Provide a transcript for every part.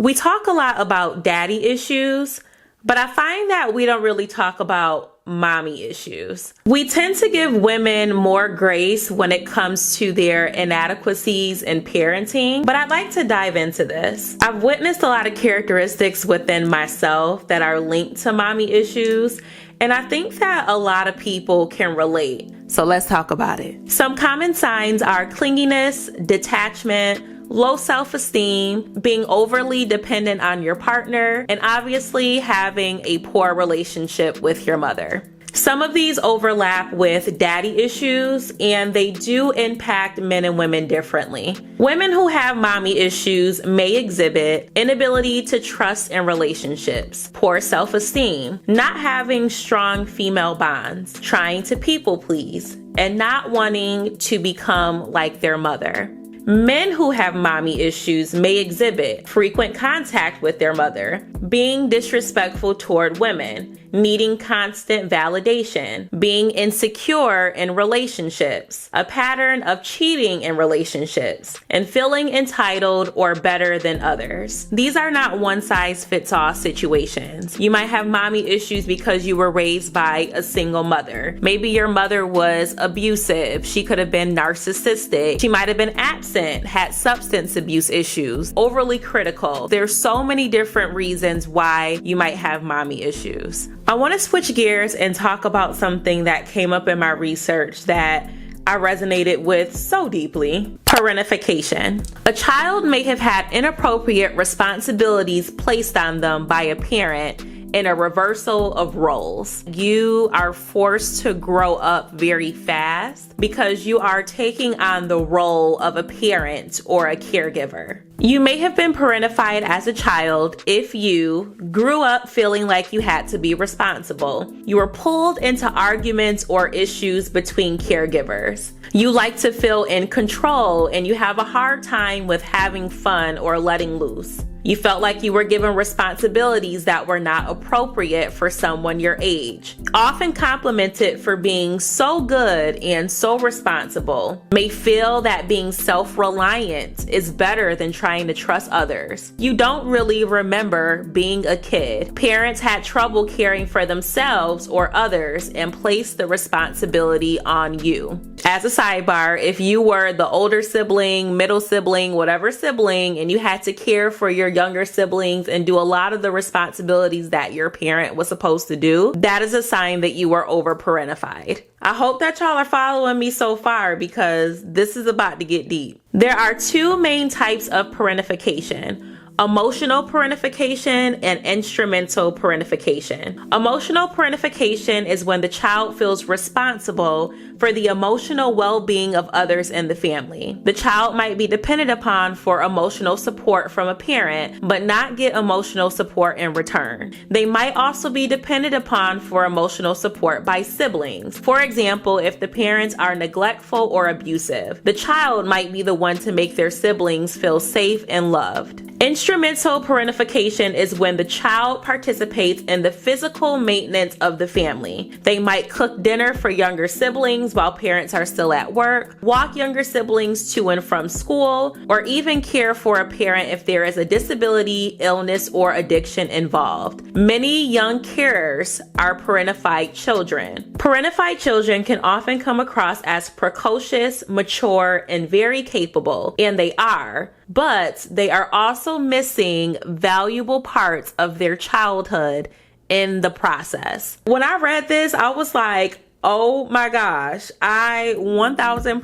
We talk a lot about daddy issues, but I find that we don't really talk about mommy issues. We tend to give women more grace when it comes to their inadequacies in parenting, but I'd like to dive into this. I've witnessed a lot of characteristics within myself that are linked to mommy issues, and I think that a lot of people can relate. So let's talk about it. Some common signs are clinginess, detachment, low self-esteem, being overly dependent on your partner, and obviously having a poor relationship with your mother. Some of these overlap with daddy issues, and they do impact men and women differently. Women who have mommy issues may exhibit inability to trust in relationships, poor self-esteem, not having strong female bonds, trying to people please, and not wanting to become like their mother. Men who have mommy issues may exhibit frequent contact with their mother, being disrespectful toward women, needing constant validation, being insecure in relationships, a pattern of cheating in relationships, and feeling entitled or better than others. These are not one-size-fits-all situations. You might have mommy issues because you were raised by a single mother. Maybe your mother was abusive. She could have been narcissistic. She might have been absent, had substance abuse issues, overly critical. There's so many different reasons why you might have mommy issues. I want to switch gears and talk about something that came up in my research that I resonated with so deeply: parentification. A child may have had inappropriate responsibilities placed on them by a parent in a reversal of roles. You are forced to grow up very fast because you are taking on the role of a parent or a caregiver. You may have been parentified as a child if you grew up feeling like you had to be responsible. You were pulled into arguments or issues between caregivers. You like to feel in control and you have a hard time with having fun or letting loose. You felt like you were given responsibilities that were not appropriate for someone your age. Often complimented for being so good and so responsible. May feel that being self-reliant is better than trying to trust others. You don't really remember being a kid. Parents had trouble caring for themselves or others and placed the responsibility on you. As a sidebar, if you were the older sibling, middle sibling, whatever sibling, and you had to care for your younger siblings and do a lot of the responsibilities that your parent was supposed to do, that is a sign that you were over parentified. I hope that y'all are following me so far because this is about to get deep. There are two main types of parentification: emotional parentification and instrumental parentification. Emotional parentification is when the child feels responsible for the emotional well-being of others in the family. The child might be dependent upon for emotional support from a parent, but not get emotional support in return. They might also be dependent upon for emotional support by siblings. For example, if the parents are neglectful or abusive, the child might be the one to make their siblings feel safe and loved. Instrumental parentification is when the child participates in the physical maintenance of the family. They might cook dinner for younger siblings while parents are still at work, walk younger siblings to and from school, or even care for a parent if there is a disability, illness, or addiction involved. Many young carers are parentified children. Parentified children can often come across as precocious, mature, and very capable, and they are, but they are also missing valuable parts of their childhood in the process. When I read this, I was like, oh my gosh, I 1000%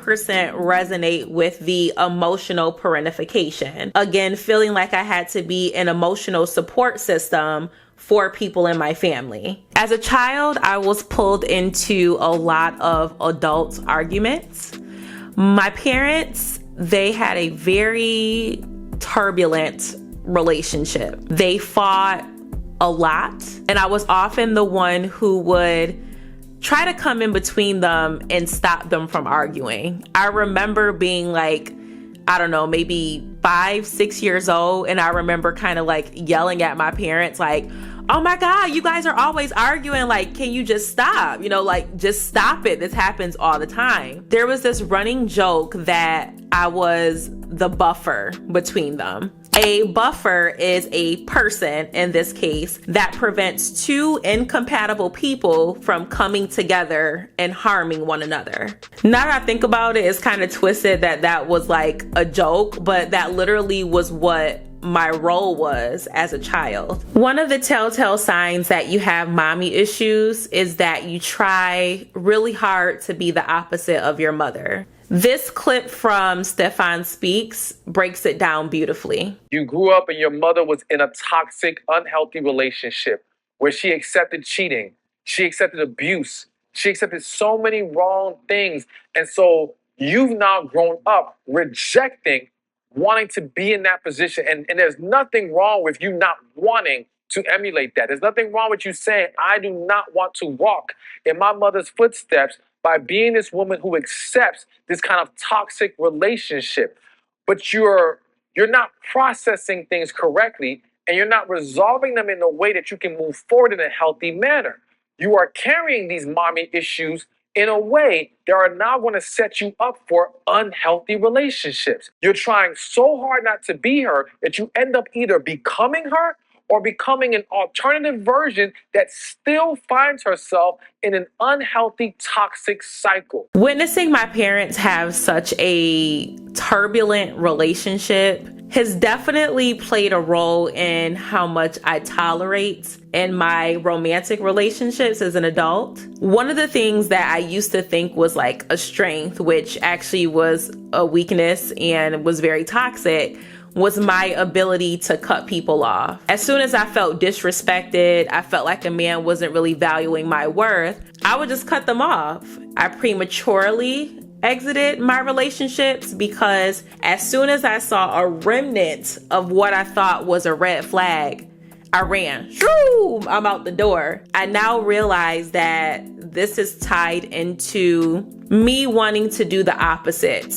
resonate with the emotional parentification. Again, feeling like I had to be an emotional support system for people in my family. As a child, I was pulled into a lot of adult arguments. My parents, they had a very turbulent relationship. They fought a lot, and I was often the one who would try to come in between them and stop them from arguing. I remember being like, I don't know, maybe 5, 6 years old, and I remember kind of like yelling at my parents like, oh my God, you guys are always arguing. Like, can you just stop? You know, like, just stop it. This happens all the time. There was this running joke that I was the buffer between them. A buffer is a person, in this case, that prevents two incompatible people from coming together and harming one another. Now that I think about it, it's kind of twisted that was like a joke, but that literally was what my role was as a child. One of the telltale signs that you have mommy issues is that you try really hard to be the opposite of your mother. This clip from Stefan Speaks breaks it down beautifully. You grew up and your mother was in a toxic, unhealthy relationship where she accepted cheating, she accepted abuse, she accepted so many wrong things. And so you've now grown up rejecting wanting to be in that position. And there's nothing wrong with you not wanting to emulate that. There's nothing wrong with you saying, I do not want to walk in my mother's footsteps by being this woman who accepts this kind of toxic relationship. But you're not processing things correctly, and you're not resolving them in a way that you can move forward in a healthy manner. You are carrying these mommy issues in a way that are now going to set you up for unhealthy relationships. You're trying so hard not to be her that you end up either becoming her or becoming an alternative version that still finds herself in an unhealthy, toxic cycle. Witnessing my parents have such a turbulent relationship has definitely played a role in how much I tolerate in my romantic relationships as an adult. One of the things that I used to think was like a strength, which actually was a weakness and was very toxic, was my ability to cut people off. As soon as I felt disrespected, I felt like a man wasn't really valuing my worth, I would just cut them off. I prematurely exited my relationships because as soon as I saw a remnant of what I thought was a red flag, I ran. Shoo! I'm out the door. I now realize that this is tied into me wanting to do the opposite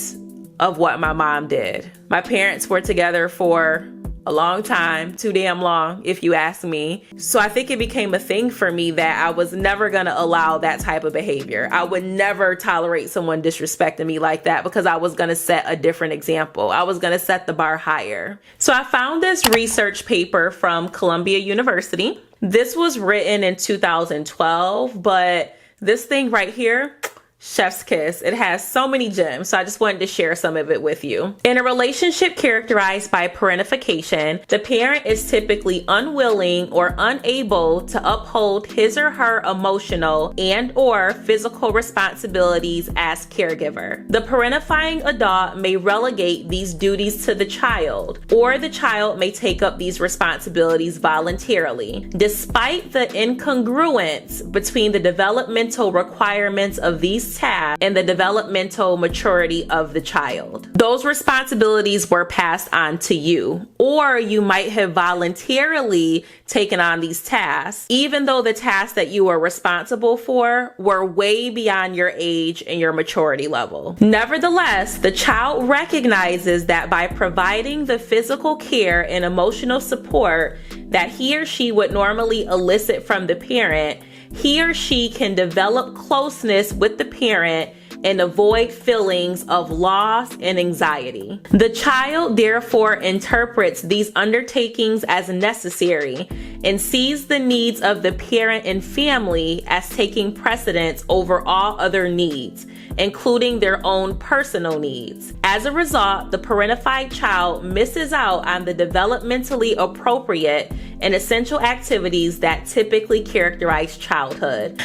of what my mom did. My parents were together for a long time, too damn long, if you ask me. So I think it became a thing for me that I was never gonna allow that type of behavior. I would never tolerate someone disrespecting me like that because I was gonna set a different example. I was gonna set the bar higher. So I found this research paper from Columbia University. This was written in 2012, but this thing right here, chef's kiss. It has so many gems, so I just wanted to share some of it with you. In a relationship characterized by parentification, the parent is typically unwilling or unable to uphold his or her emotional and or physical responsibilities as caregiver. The parentifying adult may relegate these duties to the child, or the child may take up these responsibilities voluntarily, despite the incongruence between the developmental requirements of these tasks and the developmental maturity of the child. Those responsibilities were passed on to you, or you might have voluntarily taken on these tasks, even though the tasks that you were responsible for were way beyond your age and your maturity level. Nevertheless, the child recognizes that by providing the physical care and emotional support that he or she would normally elicit from the parent, he or she can develop closeness with the parent and avoid feelings of loss and anxiety. The child therefore interprets these undertakings as necessary and sees the needs of the parent and family as taking precedence over all other needs, including their own personal needs. As a result, the parentified child misses out on the developmentally appropriate and essential activities that typically characterize childhood.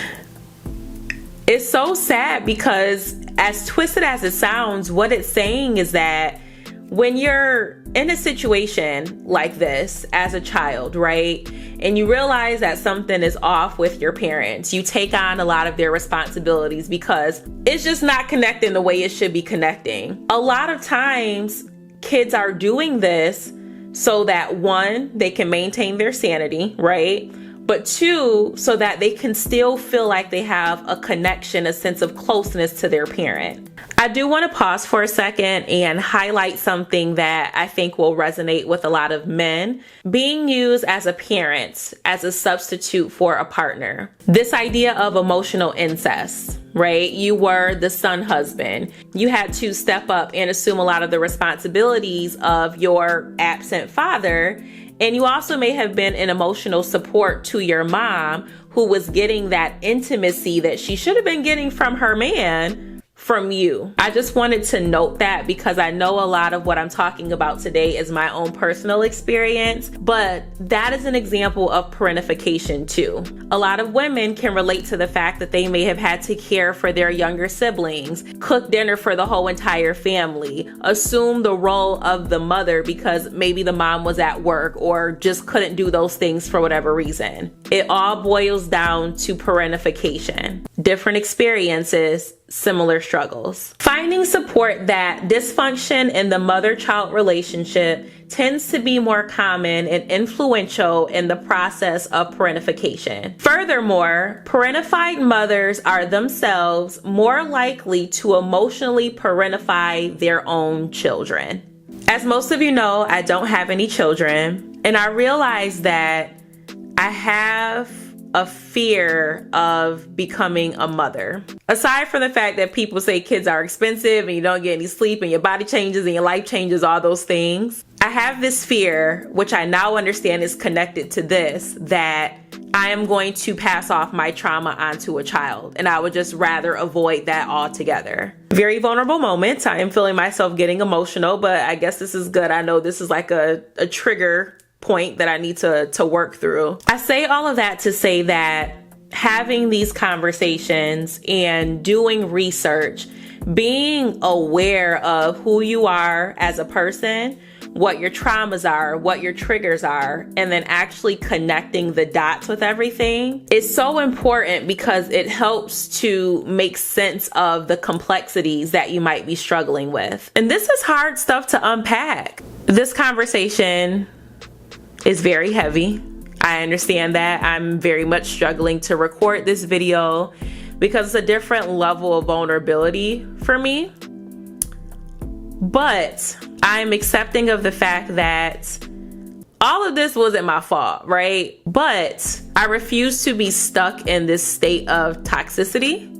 It's so sad because, as twisted as it sounds, what it's saying is that when you're in a situation like this as a child, right, and you realize that something is off with your parents, you take on a lot of their responsibilities because it's just not connecting the way it should be connecting. A lot of times, kids are doing this so that, one, they can maintain their sanity, right? but 2, so that they can still feel like they have a connection, a sense of closeness to their parent. I do want to pause for a second and highlight something that I think will resonate with a lot of men: being used as a parent as a substitute for a partner. This idea of emotional incest, right? You were the son husband. You had to step up and assume a lot of the responsibilities of your absent father. And you also may have been an emotional support to your mom, who was getting that intimacy that she should have been getting from her man from you. I just wanted to note that because I know a lot of what I'm talking about today is my own personal experience, but that is an example of parentification too. A lot of women can relate to the fact that they may have had to care for their younger siblings, cook dinner for the whole entire family, assume the role of the mother because maybe the mom was at work or just couldn't do those things for whatever reason. It all boils down to parentification. Different experiences, similar struggles. Finding support that dysfunction in the mother-child relationship tends to be more common and influential in the process of parentification. Furthermore, parentified mothers are themselves more likely to emotionally parentify their own children. As most of you know, I don't have any children, and I realize that I have a fear of becoming a mother. Aside from the fact that people say kids are expensive and you don't get any sleep and your body changes and your life changes, all those things, I have this fear, which I now understand is connected to this, that I am going to pass off my trauma onto a child, and I would just rather avoid that altogether. Very vulnerable moments. I am feeling myself getting emotional, but I guess this is good. I know this is like a trigger point that I need to work through. I say all of that to say that having these conversations and doing research, being aware of who you are as a person, what your traumas are, what your triggers are, and then actually connecting the dots with everything is so important because it helps to make sense of the complexities that you might be struggling with. And this is hard stuff to unpack. This conversation is very heavy. I understand that. I'm very much struggling to record this video because it's a different level of vulnerability for me. But I'm accepting of the fact that all of this wasn't my fault, right? But I refuse to be stuck in this state of toxicity.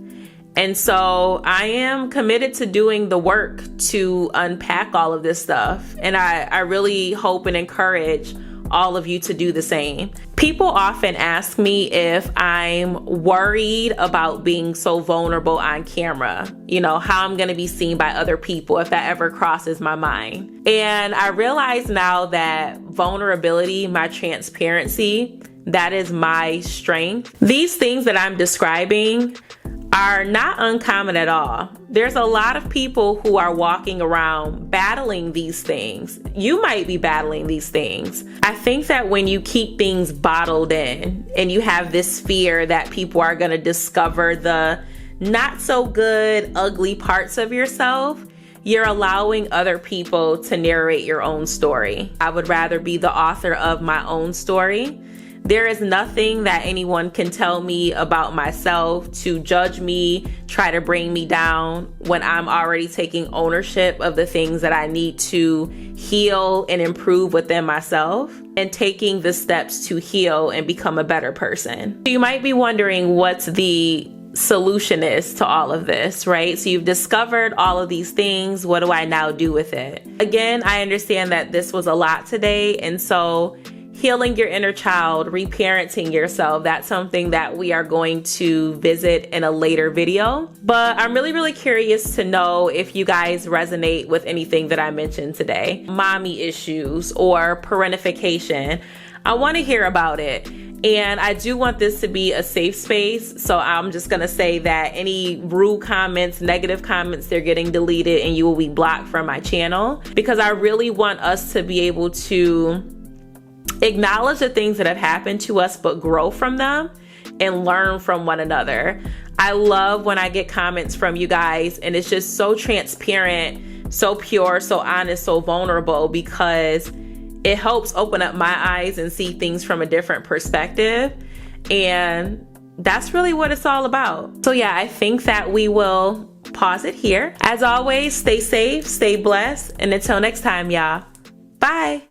And so I am committed to doing the work to unpack all of this stuff. And I really hope and encourage all of you to do the same. People often ask me if I'm worried about being so vulnerable on camera, you know, how I'm going to be seen by other people if that ever crosses my mind. And I realize now that vulnerability, my transparency, that is my strength. These things that I'm describing are not uncommon at all. There's a lot of people who are walking around battling these things. You might be battling these things. I think that when you keep things bottled in and you have this fear that people are going to discover the not so good, ugly parts of yourself, you're allowing other people to narrate your own story. I would rather be the author of my own story. There is nothing that anyone can tell me about myself to judge me, try to bring me down when I'm already taking ownership of the things that I need to heal and improve within myself and taking the steps to heal and become a better person. You might be wondering what's the solution is to all of this, right? So you've discovered all of these things. What do I now do with it? Again, I understand that this was a lot today. And so healing your inner child, reparenting yourself, that's something that we are going to visit in a later video. But I'm really, really curious to know if you guys resonate with anything that I mentioned today. Mommy issues or parentification. I want to hear about it. And I do want this to be a safe space. So I'm just going to say that any rude comments, negative comments, they're getting deleted and you will be blocked from my channel, because I really want us to be able to acknowledge the things that have happened to us, but grow from them and learn from one another. I love when I get comments from you guys and it's just so transparent, so pure, so honest, so vulnerable, because it helps open up my eyes and see things from a different perspective. And that's really what it's all about. So yeah, I think that we will pause it here. As always, stay safe, stay blessed, and until next time, y'all. Bye.